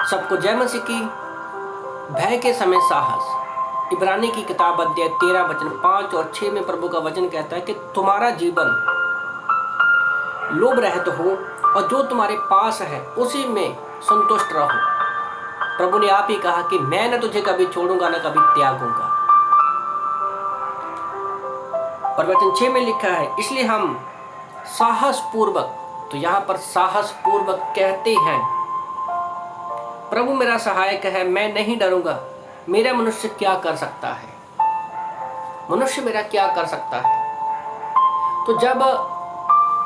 सबको जय मसीह की। भय के समय साहस। इब्रानी की किताब अध्याय 13 वचन 5 और 6 में प्रभु का वचन कहता है कि तुम्हारा जीवन लोभ रहित हो और जो तुम्हारे पास है उसी में संतुष्ट रहो। प्रभु ने आप ही कहा कि मैं न तुझे कभी छोड़ूंगा न कभी त्यागूंगा। और वचन 6 में लिखा है, इसलिए हम साहस पूर्वक, तो यहां पर साहस पूर्वक कहते हैं, प्रभु मेरा सहायक है, मैं नहीं डरूंगा। मेरा मनुष्य क्या कर सकता है? मनुष्य मेरा क्या कर सकता है? तो जब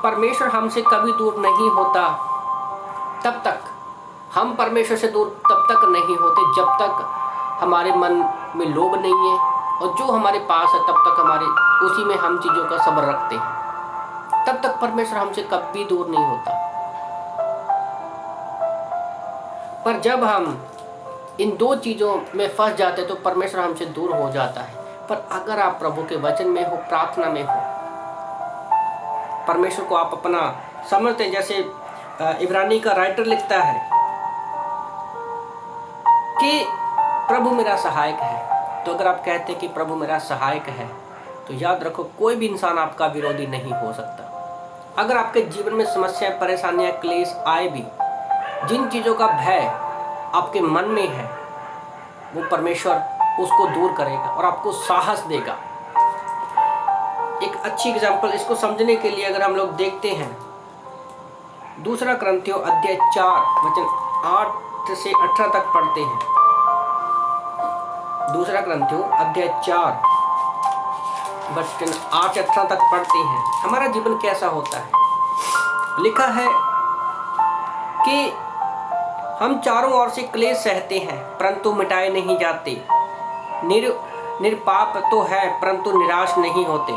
परमेश्वर हमसे कभी दूर नहीं होता, तब तक हम परमेश्वर से दूर तब तक नहीं होते जब तक हमारे मन में लोभ नहीं है, और जो हमारे पास है तब तक हमारे उसी में हम चीज़ों का सब्र रखते हैं, तब तक परमेश्वर हमसे कभी दूर नहीं होता। पर जब हम इन दो चीज़ों में फंस जाते तो परमेश्वर हमसे दूर हो जाता है। पर अगर आप प्रभु के वचन में हो, प्रार्थना में हो, परमेश्वर को आप अपना समझते हैं, जैसे इब्रानी का राइटर लिखता है कि प्रभु मेरा सहायक है। तो अगर आप कहते हैं कि प्रभु मेरा सहायक है, तो याद रखो कोई भी इंसान आपका विरोधी नहीं हो सकता। अगर आपके जीवन में समस्याएं, परेशानियां, क्लेश आए भी, जिन चीज़ों का भय आपके मन में है, वो परमेश्वर उसको दूर करेगा और आपको साहस देगा। एक अच्छी एग्जाम्पल इसको समझने के लिए अगर हम लोग देखते हैं, दूसरा कुरिन्थियों अध्याय 4 वचन 8 से 18 तक पढ़ते हैं। दूसरा कुरिन्थियों अध्याय 4 वचन 8 से 18 तक पढ़ते हैं। हमारा जीवन कैसा होता है? लिखा है कि हम चारों ओर से क्लेश सहते हैं परंतु मिटाए नहीं जाते, निरपाप तो है परंतु निराश नहीं होते,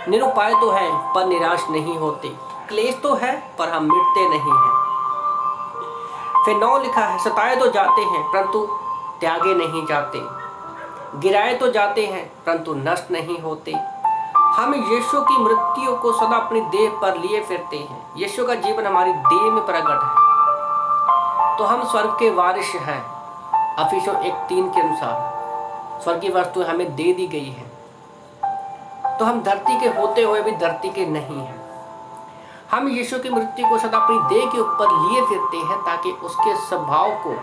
निरुपाय तो है पर निराश नहीं होते, क्लेश तो है पर हम मिटते नहीं हैं। फिर 9 लिखा है, सताए तो जाते हैं परंतु त्यागे नहीं जाते, गिराए तो जाते हैं परंतु नष्ट नहीं होते। हम यीशु की मृत्यु को सदा अपनी देह पर लिए फिरते हैं। यीशु का जीवन हमारी देह में प्रकट है, तो हम स्वर्ग के वारिस हैं। इफिसियों 1:3 के अनुसार स्वर्गीय वस्तुएं हमें दे दी गई है, तो हम धरती के होते हुए भी धरती के नहीं हैं। हम यीशु की मृत्यु को सदा अपनी देह के ऊपर लिए फिरते हैं ताकि उसके स्वभाव को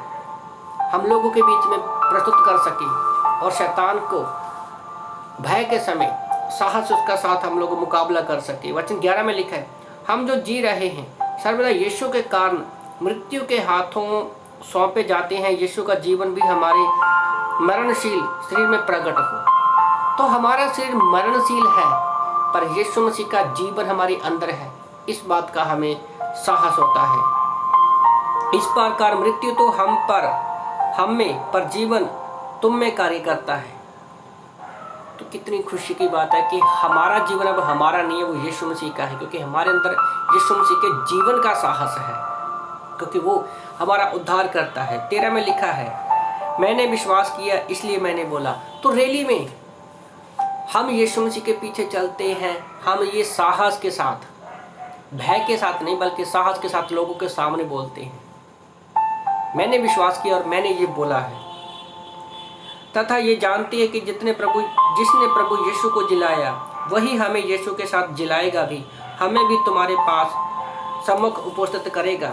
हम लोगों के बीच में प्रस्तुत कर सके और शैतान को भय के समय साहस उसका साथ हम लोग मुकाबला कर सके। वचन 11 में लिखा है, हम जो जी रहे हैं सर्वदा यीशु के कारण मृत्यु के हाथों सौंपे जाते हैं। यीशु का जीवन भी हमारे मरणशील शरीर में प्रकट हो। तो हमारा शरीर मरणशील है पर यीशु मसीह का जीवन हमारे अंदर है, इस बात का हमें साहस होता है। इस प्रकार मृत्यु तो हम में पर जीवन तुम में कार्य करता है। तो कितनी खुशी की बात है कि हमारा जीवन अब हमारा नहीं है, वो यीशु मसीह का है, क्योंकि हमारे अंदर यीशु मसीह के जीवन का साहस है, क्योंकि वो हमारा उद्धार करता है। 13 में लिखा है, मैंने विश्वास किया इसलिए मैंने बोला। तो रैली में हम यीशु मसीह के पीछे चलते हैं, हम ये साहस के साथ, भय के साथ नहीं बल्कि साहस के साथ लोगों के सामने बोलते हैं, मैंने विश्वास किया और मैंने ये बोला है, तथा ये जानती है कि जिसने प्रभु यीशु को जिलाया वही हमें यीशु के साथ जिलाएगा भी, हमें भी तुम्हारे पास सम्मुख उपस्थित करेगा,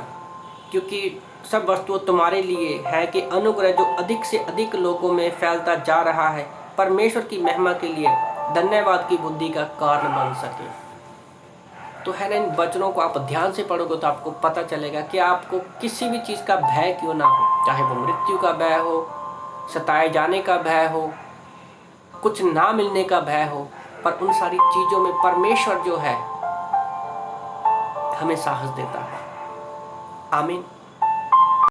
क्योंकि सब वस्तु तुम्हारे लिए है कि अनुग्रह जो अधिक से अधिक लोगों में फैलता जा रहा है परमेश्वर की महिमा के लिए धन्यवाद की बुद्धि का कारण बन सके। तो है ना, इन वचनों को आप ध्यान से पढ़ोगे तो आपको पता चलेगा कि आपको किसी भी चीज़ का भय क्यों ना हो, चाहे वो मृत्यु का भय हो, सताए जाने का भय हो, कुछ ना मिलने का भय हो, पर उन सारी चीज़ों में परमेश्वर जो है हमें साहस देता है। आमीन।